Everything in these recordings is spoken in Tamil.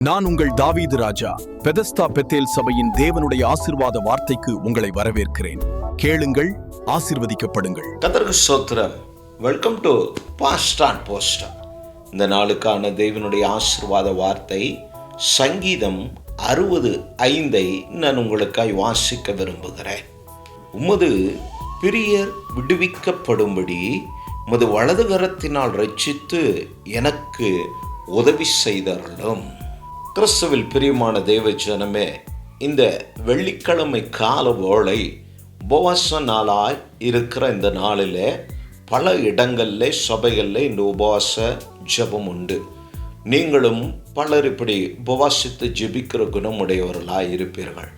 நான் உங்கள் தாவீது ராஜா. பெதஸ்தா பெத்தேல் சபையின் தேவனுடைய ஆசீர்வாத வார்த்தைக்கு உங்களை வரவேற்கிறேன். கேளுங்கள், ஆசீர்வதிக்கப்படுங்கள். கர்த்தருக்கு ஸ்தோத்திரம். Welcome to past and poster. இந்த நாளுக்கான தேவனுடைய ஆசீர்வாத வார்த்தை சங்கீதம் 60:5 நான் உங்களுக்காய் வாசிக்க விரும்புகிறேன். உமது பிரியர் விடுவிக்கப்படும்படி உமது வலது கரத்தினால் ரட்சித்து எனக்கு உதவி செய்தருளும். கிறிஸ்துவில் பிரியமான தேவ ஜனமே, இந்த வெள்ளிக்கிழமை கால வேளை உபவாச நாளாய் இருக்கிற இந்த நாளில் பல இடங்களில் சபைகளில் இந்த உபவாச ஜெபம் உண்டு. நீங்களும் பலர் இப்படி உபவாசித்து ஜெபிக்கிற குணமுடையவர்களாக இருப்பீர்கள்.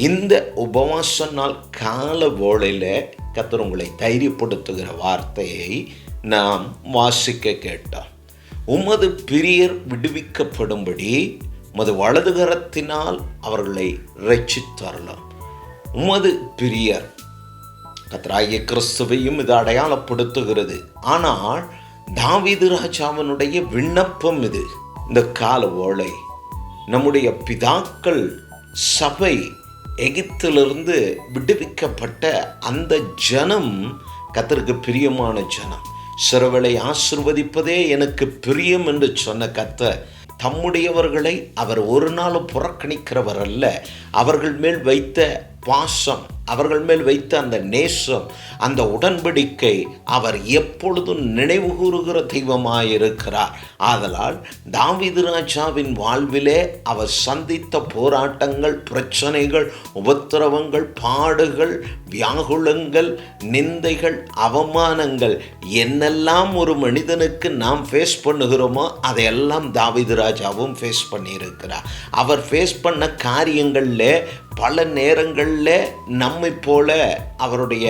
இந்த உபவாச நாள் கால வேளையில் கர்த்தர் உங்களை தைரியப்படுத்துகிற வார்த்தையை நாம் வாசிக்க கேட்டோம். உமது பிரியர் விடுவிக்கப்படும்படி உமது வலது கரத்தினால் அவர்களை ரட்சித்தருளும். உமது பிரியர் கர்த்தராகிய கிறிஸ்துவையும் இது அடையாளப்படுத்துகிறது. ஆனால் தாவீது ராஜாவினுடைய விண்ணப்பம் இது. இந்த கால வேளை நம்முடைய பிதாக்கள் சபை எகிப்திலிருந்து விடுவிக்கப்பட்ட அந்த ஜனம் கர்த்தருக்கு பிரியமான ஜனம். சிறுவளை ஆசீர்வதிப்பதே எனக்கு பிரியம் என்று சொன்ன கர்த்தர் தம்முடையவர்களை அவர் ஒரு நாளும் புறக்கணிக்கிறவர் அல்ல. அவர்கள் மேல் வைத்த பாசம், அவர்கள் மேல் வைத்த அந்த நேசம், அந்த உடன்படிக்கை அவர் எப்பொழுதும் நினைவு கூறுகிற தெய்வமாயிருக்கிறார். ஆதலால் தாவீது ராஜாவின் வாழ்விலே அவர் சந்தித்த போராட்டங்கள், பிரச்சனைகள், உபத்திரவங்கள், பாடுகள், வியாகுலங்கள், நிந்தைகள், அவமானங்கள் என்னெல்லாம் ஒரு மனிதனுக்கு நாம் ஃபேஸ் பண்ணுகிறோமோ அதையெல்லாம் தாவீது ராஜாவும் ஃபேஸ் பண்ணியிருக்கிறார். அவர் ஃபேஸ் பண்ண காரியங்களில் பல நேரங்களில் நம்மை போல அவருடைய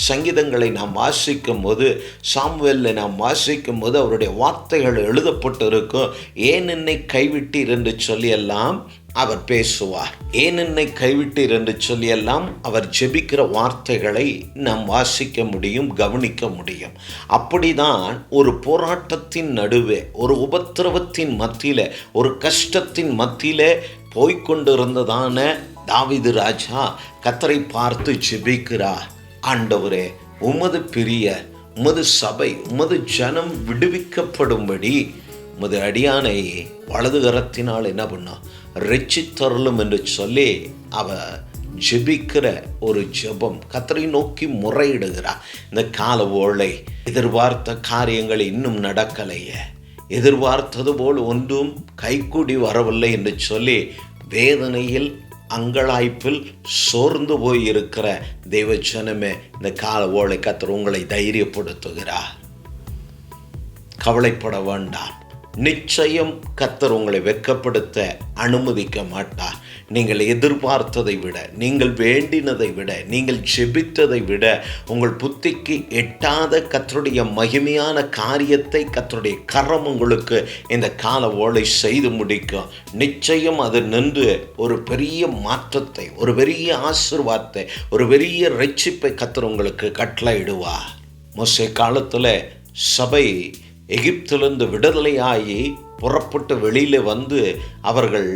சங்கீதங்களை நாம் வாசிக்கும் போது, சாமுவேலில் நாம் வாசிக்கும் போது அவருடைய வார்த்தைகள் எழுதப்பட்டு இருக்கும். ஏன் என்னை கைவிட்டீர் என்று சொல்லியெல்லாம் அவர் பேசுவார். ஏன் என்னை கைவிட்டீர் என்று சொல்லியெல்லாம் அவர் ஜெபிக்கிற வார்த்தைகளை நாம் வாசிக்க முடியும், கவனிக்க முடியும். அப்படிதான் ஒரு போராட்டத்தின் நடுவே, ஒரு உபத்திரவத்தின் மத்தியில், ஒரு கஷ்டத்தின் மத்தியில் போய்கொண்டிருந்ததான தாவீது ராஜா கர்த்தரை பார்த்து ஜெபிக்கிறார். ஆண்டவரே, உமது பிரியர், உமது சபை, உமது ஜனம் விடுவிக்கப்படும்படி உமது அடியானை வலது கரத்தினால் என்ன பண்ணோம், ரட்சித்தருளும் என்று சொல்லி அவர் ஜெபிக்கிற ஒரு ஜெபம், கர்த்தரை நோக்கி முறையிடுகிறார். இந்த கால வேளை எதிர்பார்த்த காரியங்கள் இன்னும் நடக்கலையே, எதிர்பார்த்தது போல் ஒன்றும் கைகூடி வரவில்லை என்று சொல்லி வேதனையில், அங்கலாய்ப்பில் சோர்ந்து போய் இருக்கிற தெய்வ ஜனமே, இந்த கால வேளை கர்த்தர் உங்களை தைரியப்படுத்துகிறார். கவலைப்பட வேண்டாம். நிச்சயம் கர்த்தர் உங்களை வெட்கப்படுத்த அனுமதிக்க மாட்டார். நீங்கள் எதிர்பார்த்ததை விட, நீங்கள் வேண்டினதை விட, நீங்கள் ஜெபித்ததை விட, உங்கள் புத்திக்கு எட்டாத கர்த்தருடைய மகிமையான காரியத்தை கர்த்தருடைய கரம் உங்களுக்கு இந்த கால வேளை செய்து முடிக்கும். நிச்சயம் அது நின்று ஒரு பெரிய மாற்றத்தை, ஒரு பெரிய ஆசீர்வாதத்தை, ஒரு பெரிய ரட்சிப்பை கர்த்தர் உங்களுக்கு கட்டளையிடுவார். மோசே காலத்தில் சபை எகிப்திலிருந்து விடுதலையாகி புறப்பட்டு வெளியில் வந்து அவர்கள்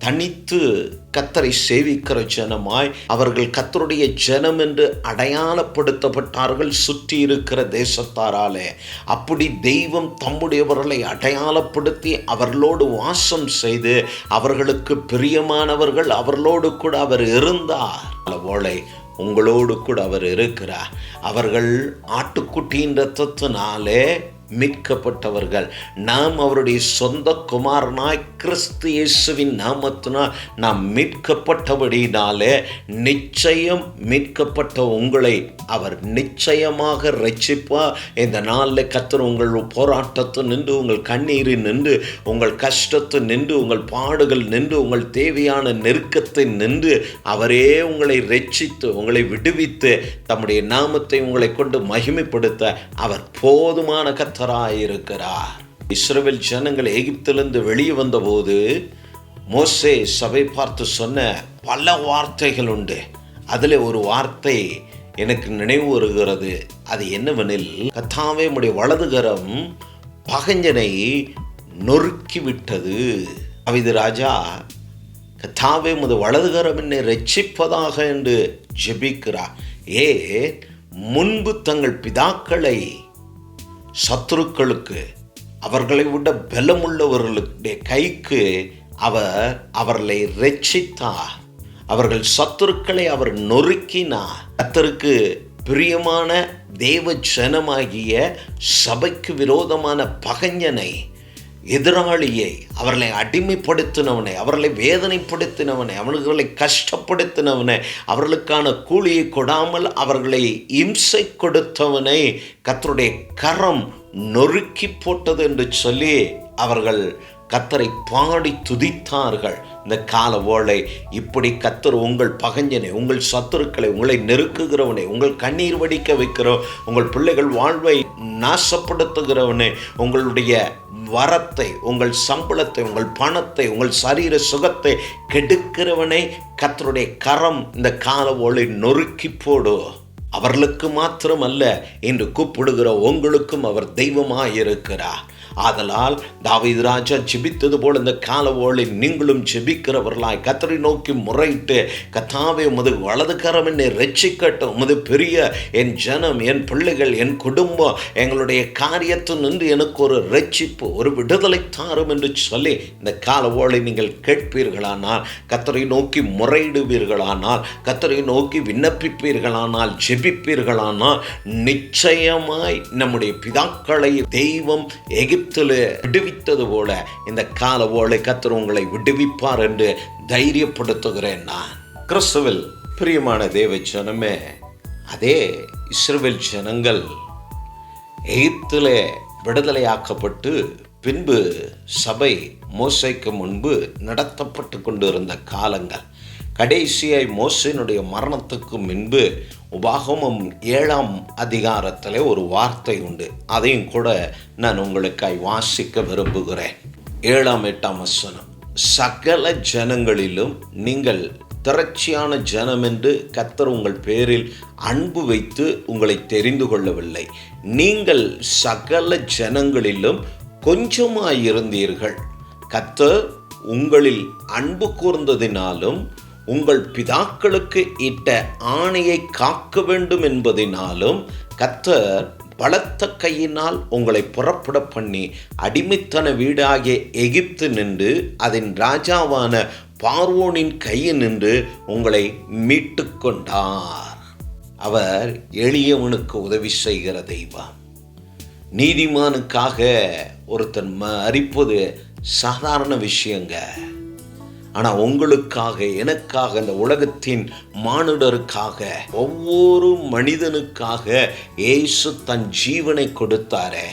தனித்து கர்த்தரை சேவிக்கிற ஜனமாய், அவர்கள் கர்த்தருடைய ஜனம் என்று அடையாளப்படுத்தப்பட்டார்கள் சுற்றி இருக்கிற தேசத்தாராலே. அப்படி தெய்வம் தம்முடையவர்களை அடையாளப்படுத்தி அவர்களோடு வாசம் செய்து அவர்களுக்கு பிரியமானவர்கள் அவர்களோடு கூட அவர் இருந்தார். போல உங்களோடு கூட அவர் இருக்கிறார். அவர்கள் ஆட்டுக்குட்டியின் இரத்தத்தினாலே மீட்கப்பட்டவர்கள். நாம் அவருடைய சொந்த குமாரனாய் கிறிஸ்து இயேசுவின் நாமத்தினால் நாம் மீட்கப்பட்டபடினாலே நிச்சயம் மீட்கப்பட்ட உங்களை அவர் நிச்சயமாக ரட்சிப்பார். இந்த நாளில் கர்த்தர் உங்கள் போராட்டத்தை நின்று, உங்கள் கண்ணீரில் நின்று, உங்கள் கஷ்டத்தை நின்று, உங்கள் பாடுகள் நின்று, உங்கள் தேவையான நெருக்கத்தை நின்று அவரே உங்களை ரட்சித்து, உங்களை விடுவித்து, தம்முடைய நாமத்தை உங்களை கொண்டு மகிமைப்படுத்த அவர் போதுமான கர்த்தராயிருக்கிறார். இஸ்ரவேல் ஜனங்கள் எகிப்திலிருந்து வெளியே வந்தபோது மோசே சபை பார்த்து சொன்ன பல வார்த்தைகள் உண்டு. அதில் ஒரு வார்த்தை எனக்கு நினைவு வருகிறது. அது என்னவெனில், கர்த்தாவே உம்முடைய வலதுகரம் பகைஞனை நொறுக்கிவிட்டது. தாவீது ராஜா, கர்த்தாவே உமது வலதுகரம் என்னை ரட்சிப்பதாக என்று ஜெபிக்கிறார். முன்பு தங்கள் பிதாக்களை சத்துருக்களுக்கு, அவர்களை விட பலமுள்ளவர்களுடைய கைக்கு அவர்களை ரட்சித்தார். அவர்கள் சத்துருக்களை அவர் நொறுக்கினார். கர்த்தருக்கு பிரியமான தேவ ஜனமாகிய சபைக்கு விரோதமான பகைஞனை, எதிராளியை, அவர்களை அடிமைப்படுத்தினவனை, அவர்களை வேதனைப்படுத்தினவனை, அவர்களை கஷ்டப்படுத்தினவனை, அவர்களுக்கான கூலியை கொடாமல் அவர்களை இம்சை கொடுத்தவனை கர்த்தருடைய கரம் நொறுக்கி போட்டது என்று சொல்லி அவர்கள் கர்த்தரை பாடி துதித்தார்கள். இந்த கால ஓலை இப்படி கர்த்தர் உங்கள் பகைஞனை, உங்கள் சத்துருக்களை, உங்களை நெருக்குகிறவனை, உங்கள் கண்ணீர் வடிக்க வைக்கிறோம், உங்கள் பிள்ளைகள் வாழ்வை நாசப்படுத்துகிறவனை, உங்களுடைய வரத்தை, உங்கள் சம்பளத்தை, உங்கள் பணத்தை, உங்கள் சரீர சுகத்தை கெடுக்கிறவனை கர்த்தருடைய கரம் இந்த கால ஓலை நொறுக்கி போடு. அவர்களுக்கு மாத்திரமல்ல, இன்று கூப்பிடுகிற உங்களுக்கும் அவர் தெய்வமாயிருக்கிறார். ஆதலால் தாவீது ராஜா ஜெபித்தது போல இந்த கால ஓலை நீங்களும் ஜெபிக்கிறவர்களாய் கர்த்தரை நோக்கி முறையிட்டு, கர்த்தாவே உமது வலது கரம் என்னை ரட்சிக்கட்டும், உமது பெரிய என் ஜனம், என் பிள்ளைகள், என் குடும்பம், எங்களுடைய காரியத்தில் நின்று எனக்கு ஒரு ரட்சிப்பு, ஒரு விடுதலை தாரும் என்று சொல்லி இந்த கால ஓலை நீங்கள் கேட்பீர்களானால், கர்த்தரை நோக்கி முறையிடுவீர்களானால், கர்த்தரை நோக்கி விண்ணப்பிப்பீர்களானால், ஜெபிப்பீர்களானால், நிச்சயமாய் நம்முடைய பிதாக்களை தெய்வம் விடுவித்தது போல இந்த கால ஓலை கர்த்தர் உங்களை விடுவிப்பார் என்று தைரியப்படுத்துகிறேன். நான் கிறிஸ்துவில் பிரியமான தேவ ஜனமே, அதே இஸ்ரவேல் ஜனங்கள் எகிப்திலே விடுதலையாக்கப்பட்டு பின்பு சபை மோசேக்கு முன்பு நடத்தப்பட்டு கொண்டிருந்த காலங்கள், கடைசியாய் மோசேனுடைய மரணத்துக்கு முன்பு உபாகமம் 7ஆம் அதிகாரத்தில் ஒரு வார்த்தை உண்டு. அதையும் கூட நான் உங்களுக்காய் வாசிக்க விரும்புகிறேன். 7ஆம் 8ஆம் வசனம், சகல ஜனங்களிலும் நீங்கள் திரட்சியான ஜனம் என்று கர்த்தர் உங்கள் பேரில் அன்பு வைத்து உங்களை தெரிந்து கொள்ளவில்லை. நீங்கள் சகல ஜனங்களிலும் கொஞ்சமாயிருந்தீர்கள். கர்த்தர் உங்களில் அன்பு கூர்ந்ததினாலும் உங்கள் பிதாக்களுக்கு இட்ட ஆணையை காக்க வேண்டும் என்பதினாலும் கர்த்தர் பலத்த கையினால் உங்களை புறப்பட பண்ணி அடிமைத்தன வீடாகிய எகிப்து நின்று அதன் ராஜாவான பார்வோனின் கையில் நின்று உங்களை மீட்டு கொண்டார். அவர் எளியவனுக்கு உதவி செய்கிற தெய்வம். நீதிமானுக்காக ஒருத்தன் மரிப்பது சாதாரண விஷயங்க. ஆனால் உங்களுக்காக, எனக்காக, இந்த உலகத்தின் மானுடருக்காக, ஒவ்வொரு மனிதனுக்காக இயேசு தன் ஜீவனை கொடுத்தாரே,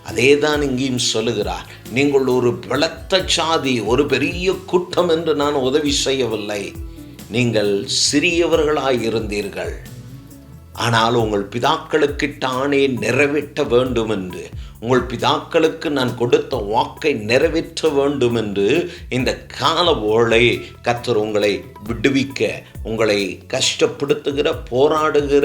அதே தான் இங்கேயும் சொல்லுகிறார். நீங்கள் ஒரு பலத்த சாதி, ஒரு பெரிய கூட்டம் என்று நான் உதவி செய்யவில்லை. நீங்கள் சிறியவர்களாயிருந்தீர்கள். ஆனால் உங்கள் பிதாக்களுக்கிட்ட ஆணையை நிறைவேற்ற வேண்டும் என்று, உங்கள் பிதாக்களுக்கு நான் கொடுத்த வாக்கை நிறைவேற்ற வேண்டும் என்று இந்த கால ஓலை கர்த்தர் உங்களை விடுவிக்க, உங்களை கஷ்டப்படுத்துகிற, போராடுகிற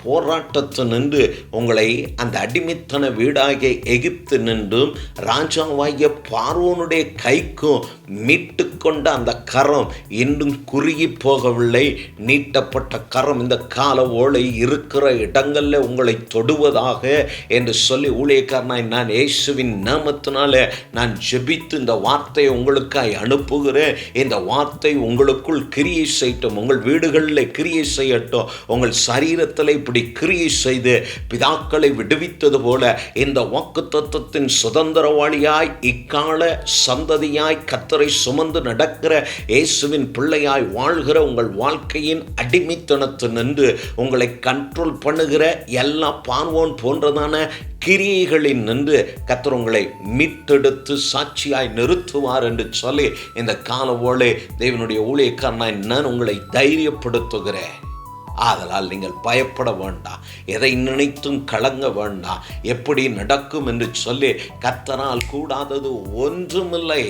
போராட்டத்தை நின்று உங்களை அந்த அடிமைத்தன வீடாகிய எகிப்து நின்றும் ராஜாவாகிய பார்வோனுடைய கைக்கும் மீட்டு கொண்ட அந்த கரம் இன்னும் குறுகி போகவில்லை. நீட்டப்பட்ட கரம் இந்த கால ஓலை இருக்கிற இடங்களில் உங்களை தொடுவதாக என்று சொல்லி ஊழியக்காரனாய் நான் இயேசுவின் நாமத்தினால நான் ஜெபித்து இந்த வார்த்தையை உங்களுக்காய் அனுப்புகிறேன். இந்த வார்த்தை உங்களுக்குள் கிரியை செய்யட்டும், உங்கள் வீடுகளில் கிரியை செய்யட்டும், உங்கள் சரீரத்தில் இப்படி கிரியை செய்து பிதாக்களை விடுவித்தது போல இந்த வாக்குத்தத்தத்தின் சுதந்திரவாளியாய், இக்கால சந்ததியாய், கர்த்தரை சுமந்து நடக்கிற இயேசுவின் பிள்ளையாய் வாழ்கிற உங்கள் வாழ்க்கையின் அடிமைத்தனத்து நின்று உங்களை கண்ட்ரோல் பண்ணுகிற எல்லா பார்வோன் போன்றதான கிரியைகளில் நின்று கர்த்தர் உங்களை மீட்டெடுத்து சாட்சியாய் நிறுத்துவார் என்று சொல்லி இந்த கால ஓலை தேவனுடைய ஊழியக்காரனாய் நான் உங்களை தைரியப்படுத்துகிறேன். ஆதலால் நீங்கள் பயப்பட வேண்டாம், எதை நினைத்தும் கலங்க வேண்டாம். எப்படி நடக்கும் என்று சொல்லி கர்த்தரால் கூடாதது ஒன்றுமில்லை.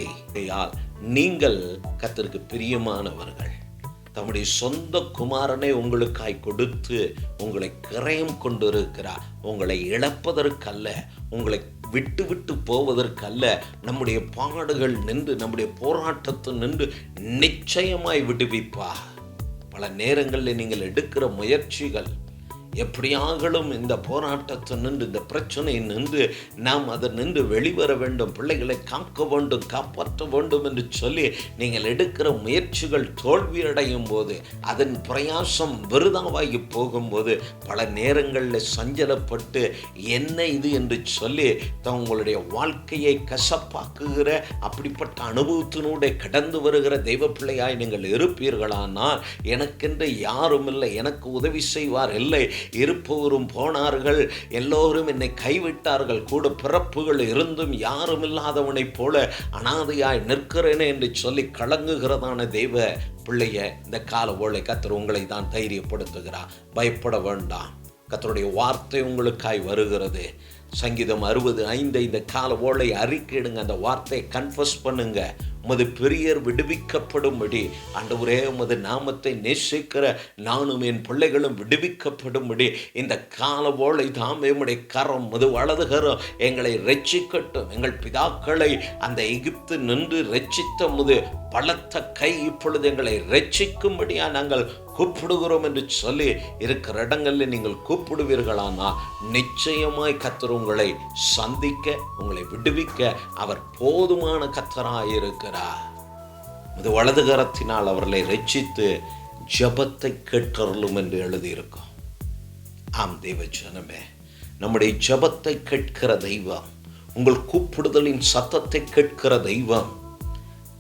நீங்கள் கர்த்தருக்கு பிரியமானவர்கள். தம்முடைய சொந்த குமாரனை உங்களுக்காய் கொடுத்து உங்களை கிரயம் கொண்டிருக்கிறார். உங்களை இழப்பதற்கல்ல, உங்களை விட்டு விட்டு போவதற்கல்ல. நம்முடைய பாடுகள் நின்று, நம்முடைய போராட்டத்தில் நின்று நிச்சயமாய் விடுவிப்பா. பல நேரங்களில் நீங்கள் எடுக்கிற முயற்சிகள் எப்படியாகலும் இந்த போராட்டத்தை நின்று, இந்த பிரச்சனை நின்று, நாம் அதை நின்று வெளிவர வேண்டும், பிள்ளைகளை காக்க வேண்டும், காப்பாற்ற வேண்டும் என்று சொல்லி நீங்கள் எடுக்கிற முயற்சிகள் தோல்வியடையும் போது, அதன் பிரயாசம் விருதாவாகி போகும்போது, பல நேரங்களில் சஞ்சலப்பட்டு என்ன இது என்று சொல்லி உங்களுடைய வாழ்க்கையை கசப்பாக்குகிற அப்படிப்பட்ட அனுபவத்தினூടെ கடந்து வருகிற தெய்வ பிள்ளையாய் நீங்கள் இருப்பீர்களானால், எனக்கென்று யாரும் இல்லை, எனக்கு உதவி செய்வார் இல்லை, இருப்பவரும் போனார்கள், எல்லோரும் என்னை கைவிட்டார்கள், கூட பிறப்புகள் இருந்தும் யாரும் இல்லாதவனைப் போல அனாதையாய் நிற்கிறேனே என்று சொல்லி கலங்குகிறதான தெய்வ பிள்ளைய இந்த கால ஓலை கர்த்தர் உங்களை தான் தைரியப்படுத்துகிறார். பயப்பட வேண்டாம். கர்த்தருடைய வார்த்தை உங்களுக்காய் வருகிறது. சங்கீதம் 60:5 இந்த கால ஓலை அறிக்கையிடுங்க. அந்த வார்த்தையை கன்ஃபஸ் பண்ணுங்க. உமது பிரியர் விடுவிக்கப்படும்படி, ஆண்டவரே உமது நாமத்தை நேசிக்கிற நானும் என் பிள்ளைகளும் விடுவிக்கப்படும்படி இந்த கால ஓலை தாம் உம்முடைய கரம், முது வலது கரம் எங்களை ரட்சிக்கட்டும். எங்கள் பிதாக்களை அந்த எகிப்து நின்று ரட்சித்த முது பலத்த கை இப்பொழுது எங்களை ரட்சிக்கும்படியா நாங்கள் கூப்பிடுகிறோம் என்று சொல்லி இருக்கிற இடங்களில் நீங்கள் கூப்பிடுவீர்களானா, நிச்சயமாய் கர்த்தர் உங்களை சந்திக்க, உங்களை விடுவிக்க அவர் போதுமான கர்த்தராயிருக்கிறார். இது வலது கரத்தினால் அவர்களை ரட்சித்து ஜெபத்தை கேட்டருளும் என்று எழுதியிருக்கும். ஆம் தேவ ஜனமே, நம்முடைய ஜெபத்தை கேட்கிற தெய்வம், உங்கள் கூப்பிடுதலின் சத்தத்தை கேட்கிற தெய்வம்,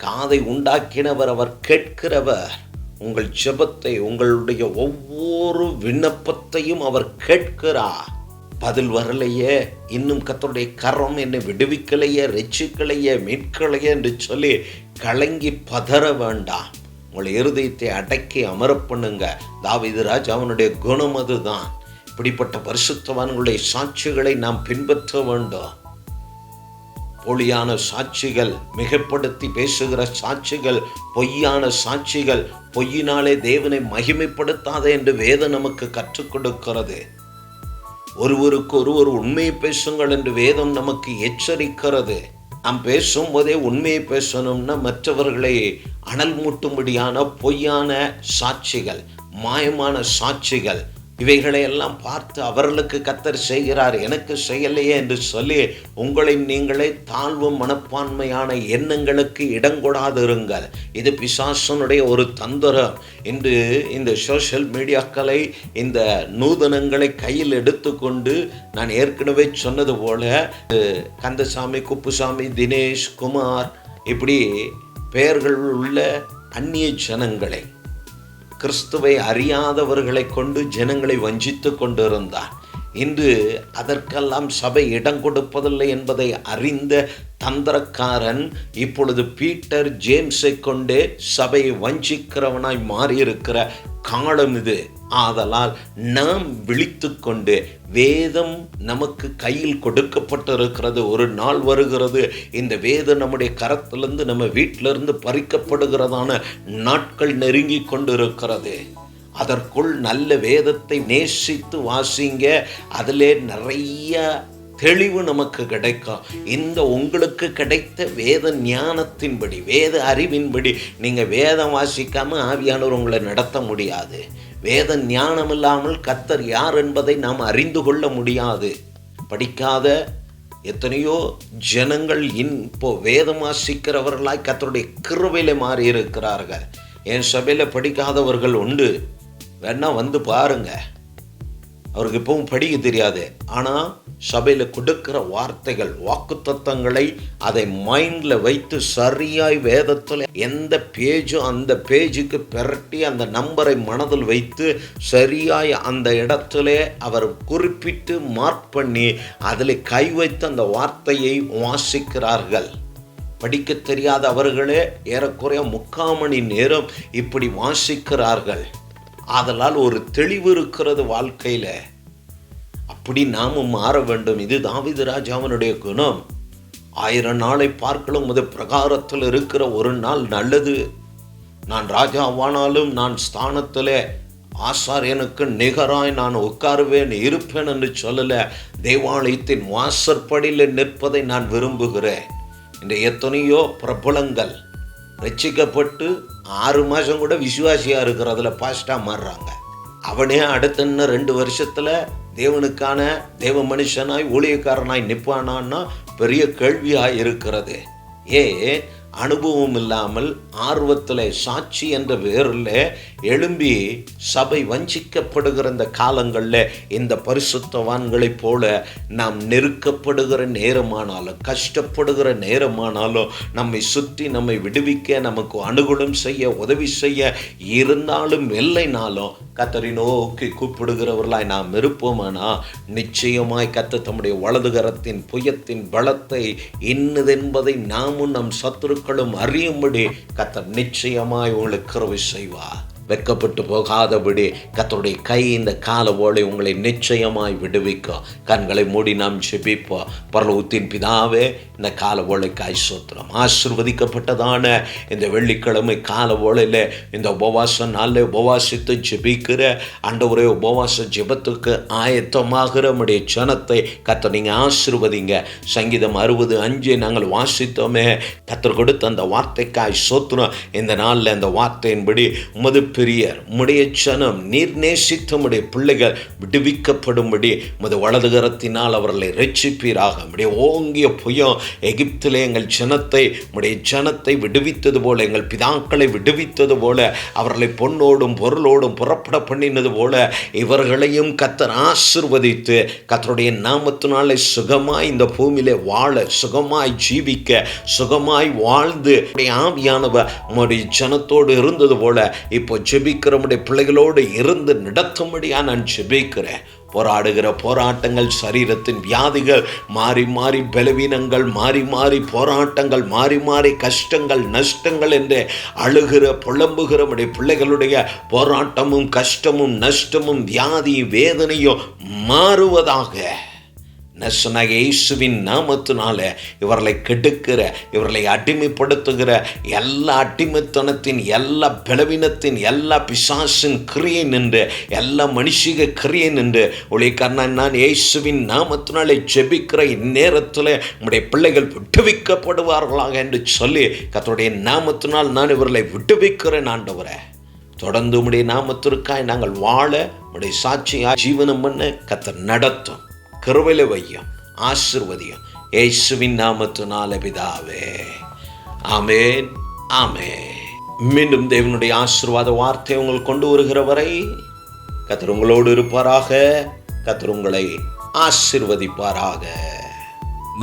காதை உண்டாக்கினவர், அவர் கேட்கிறவர். உங்கள் ஜெபத்தை, உங்களுடைய ஒவ்வொரு விண்ணப்பத்தையும் அவர் கேட்கிறார். பதில் வரலையே, இன்னும் கர்த்தருடைய கரம் என்னை விடுவிக்கலையே, ரட்சிக்கலையே, மீட்கலையே என்று சொல்லி கலங்கி பதற வேண்டாம். உங்கள் இருதயத்தை அடக்கி அமர பண்ணுங்க. தாவீது ராஜாவினுடைய குணம் அதுதான். இப்படிப்பட்ட பரிசுத்தவான்களுடைய சாட்சிகளை நாம் பின்பற்ற வேண்டும். போலியான சாட்சிகள், மிகப்படுத்தி பேசுகிற சாட்சிகள், பொய்யான சாட்சிகள், பொய்யினாலே தேவனை மகிமைப்படுத்தாதே என்று வேதம் நமக்கு கற்றுக் கொடுக்கிறது. ஒருவருக்கு ஒருவர் உண்மையை பேசுங்கள் என்று வேதம் நமக்கு எச்சரிக்கிறது. நாம் பேசும்போதே உண்மையை பேசணும்னா மற்றவர்களை அனல் மூட்டும்படியான பொய்யான சாட்சிகள், மாயமான சாட்சிகள், இவைகளை எல்லாம் பார்த்து அவர்களுக்கு கர்த்தர் செய்கிறார், எனக்கு செய்யலையே என்று சொல்லி உங்களை நீங்களே தாழ்வு மனப்பான்மையான எண்ணங்களுக்கு இடங்கொடாது இருங்கள். இது பிசாசனுடைய ஒரு தந்திரம். இன்று இந்த சோஷியல் மீடியாக்களை, இந்த நூதனங்களை கையில் எடுத்துக்கொண்டு, நான் ஏற்கனவே சொன்னது போல கந்தசாமி, குப்புசாமி, தினேஷ், குமார், இப்படி பெயர்கள் உள்ள அந்நிய ஜனங்களை, கிறிஸ்துவை அறியாதவர்களை கொண்டு ஜனங்களை வஞ்சித்து கொண்டிருந்தார். இன்று அதற்கெல்லாம் சபை இடம் கொடுப்பதில்லை என்பதை அறிந்த தந்திரக்காரன் இப்பொழுது பீட்டர், ஜேம்ஸை கொண்டே சபையை வஞ்சிக்கிறவனாய் மாறியிருக்கிற காலம் இது. ஆதலால் நாம் விழித்து கொண்டு, வேதம் நமக்கு கையில் கொடுக்கப்பட்டிருக்கிறது. ஒரு நாள் வருகிறது, இந்த வேதம் நம்முடைய கரத்திலிருந்து, நம்ம வீட்டிலிருந்து பறிக்கப்படுகிறதான நாட்கள் நெருங்கி கொண்டிருக்கிறது. அதற்குள் நல்ல வேதத்தை நேசித்து வாசிங்க. அதிலே நிறைய தெளிவு நமக்கு கிடைக்கும். இந்த உங்களுக்கு கிடைத்த வேத ஞானத்தின்படி, வேத அறிவின்படி நீங்கள் வேதம் வாசிக்காமல் ஆவியானவர் உங்களை நடத்த முடியாது. வேத ஞானம் இல்லாமல் கர்த்தர் யார் என்பதை நாம் அறிந்து கொள்ள முடியாது. படிக்காத எத்தனையோ ஜனங்கள் இப்போ வேதம் வாசிக்கிறவர்களாய் கர்த்தருடைய கிருபையிலே மாறி இருக்கிறார்கள். என் சபையில் படிக்காதவர்கள் உண்டு, வேணா வந்து பாருங்க. அவருக்கு இப்பவும் படிக்க தெரியாது, ஆனால் சபையில் கொடுக்கிற வார்த்தைகள், வாக்குத்தத்தங்களை அதை மைண்டில் வைத்து சரியாய் வேதத்தில் எந்த பேஜும் அந்த பேஜுக்கு பிரட்டி அந்த நம்பரை மனதில் வைத்து சரியாய் அந்த இடத்துல அவர் குறிப்பிட்டு மார்க் பண்ணி அதில் கை வைத்து அந்த வார்த்தையை வாசிக்கிறார்கள். படிக்க தெரியாத அவர்களே ஏறக்குறைய 3/4 மணி நேரம் இப்படி வாசிக்கிறார்கள். ஆதலால் ஒரு தெளிவு இருக்கிறது வாழ்க்கையில். அப்படி நாமும் மாற வேண்டும். இது தாவீது ராஜாவினுடைய குணம். 1000 நாளை பார்க்கலாம் அது பிரகாரத்தில் இருக்கிற ஒரு நாள் நல்லது. நான் ராஜாவானாலும் நான் ஸ்தானத்திலே ஆசாரியனுக்கு நிகராய் நான் உட்காருவேன் இருப்பேன் என்று சொல்லல. தேவாலயத்தின் வாசற்படியில் நிற்பதை நான் விரும்புகிறேன். இந்த எத்தனையோ பிரபலங்கள் ரட்சிக்கப்பட்டு 6 மாதம் கூட விசுவாசியாக இருக்கிறதுல பாஸ்டாக மாறுறாங்க. அவனே அடுத்த இன்னும் 2 வருஷத்தில் தேவனுக்கான தேவ மனுஷனாய் ஊழியக்காரனாய் நிற்பானான்னா பெரிய கேள்வியாக இருக்கிறது. ஏன் அனுபவம் இல்லாமல் ஆர்வத்தில் சாட்சி என்ற பேரில் எழும்பி சபை வஞ்சிக்கப்படுகிற இந்த காலங்களில் இந்த பரிசுத்தவான்களைப் போல நாம் நெருக்கப்படுகிற நேரமானாலும் கஷ்டப்படுகிற நேரமானாலும் நம்மை சுற்றி நம்மை விடுவிக்க நமக்கு அனுகூலம் செய்ய உதவி செய்ய இருந்தாலும் இல்லைனாலும் கர்த்தரை நோக்கி கூப்பிடுகிறவர்களாய் நாம் இருப்போமானா நிச்சயமாய் கர்த்தர் தம்முடைய வலதுகரத்தின் புயத்தின் பலத்தை இன்னதென்பதை நாமும் நம் சத்துருக்களும் அறியும்படி கர்த்தர் நிச்சயமாய் உங்களுக்கு கிருபை செய்வார். வெட்கப்பட்டு போகாதபடி கர்த்தருடைய கை இந்த காலவோடு உங்களை நிச்சயமாய் விடுவிக்கும். கண்களை மூடி நாம் ஜெபிப்போம். பரலோகத்தின் பிதாவே, இந்த காலவோளைக்காய் ஸ்தோத்திரம். ஆசீர்வதிக்கப்பட்டதான இந்த வெள்ளிக்கிழமை காலவோளையில் இந்த உபவாச நாளில் உபவாசித்து ஜெபிக்கிற ஆண்டவரே, உபவாச ஜெபத்துக்கு ஆயத்தமாகிற நம்முடைய ஜனத்தை கர்த்தர் நீங்கள் ஆசீர்வதிங்க. சங்கீதம் 60:5 நாங்கள் வாசித்தோமே, கர்த்தர் கொடுத்த அந்த வார்த்தைக்காய் ஸ்தோத்திரம். இந்த நாளில் அந்த வார்த்தையின்படி உமது பிரியர் உம்முடைய ஜனம் நீர் நேசித்த உம்முடைய பிள்ளைகள் விடுவிக்கப்படும்படி உமது வலதுகரத்தினால் அவர்களை இரட்சிப்பீராக. உம்முடைய ஓங்கிய புயம் எகிப்திலே எங்கள் ஜனத்தை உம்முடைய ஜனத்தை விடுவித்தது போல, எங்கள் பிதாக்களை விடுவித்தது போல, அவர்களை பொன்னோடும் பொருளோடும் புறப்பட பண்ணினது போல இவர்களையும் கர்த்தர் ஆசீர்வதித்து கர்த்தருடைய நாமத்தினாலே சுகமாய் இந்த பூமியிலே வாழ, சுகமாய் ஜீவிக்க, சுகமாய் வாழ்ந்து ஆவியானவர் உம்முடைய ஜனத்தோடு இருந்தது போல இப்போ ஜெபிக்கிற நம்முடைய பிள்ளைகளோடு இருந்து நடத்தும்படியா நான் ஜெபிக்கிறேன். போராடுகிற போராட்டங்கள், சரீரத்தின் வியாதிகள் மாறி மாறி, பலவீனங்கள் மாறி மாறி, போராட்டங்கள் மாறி மாறி, கஷ்டங்கள் நஷ்டங்கள் என்று அழுகிற புலம்புகிற நம்முடைய பிள்ளைகளுடைய போராட்டமும் கஷ்டமும் நஷ்டமும் வியாதி வேதனையும் மாறுவதாக. நசனாகிய இயேசுவின் நாமத்தினால இவர்களை கெடுக்கிற, இவர்களை அடிமைப்படுத்துகிற எல்லா அடிமைத்தனத்தின், எல்லா பலவீனத்தின், எல்லா பிசாசின் கிரியை நின்று, எல்லா மனுஷிக கிரியை நின்று ஒளிக்காரன் நான் இயேசுவின் நாமத்தினாலே ஜெபிக்கிற இந்நேரத்தில் நம்முடைய பிள்ளைகள் விட்டுவிக்கப்படுவார்களாக என்று சொல்லி கர்த்தருடைய நாமத்தினால் நான் இவர்களை விட்டுவிக்கிறேன். ஆண்டவரே, தொடர்ந்து உம்முடைய நாமத்திற்காய் நாங்கள் வாழ, உம்முடைய சாட்சியாக ஜீவனம் பண்ண கர்த்தர் நடத்தும். கிருபையிலே வையும், ஆசீர்வதியும். இயேசுவின் நாமத்தினாலே பிதாவே, ஆமென், ஆமென். மீண்டும் தேவனுடைய ஆசீர்வாத வார்த்தை உங்கள் கொண்டு வருகிற வரை கர்த்தர் உங்களோடு இருப்பாராக. கர்த்தர் உங்களை ஆசீர்வதிப்பாராக.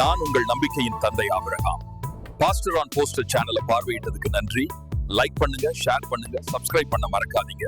நான் உங்கள் நம்பிக்கையின் தந்தை ஆபிரகாம். பாஸ்டர் ஆன் போஸ்டர் சேனலை பார்வையிட்டதுக்கு நன்றி. லைக் பண்ணுங்க, ஷேர் பண்ணுங்க, சப்ஸ்கிரைப் பண்ண மறக்காதீங்க.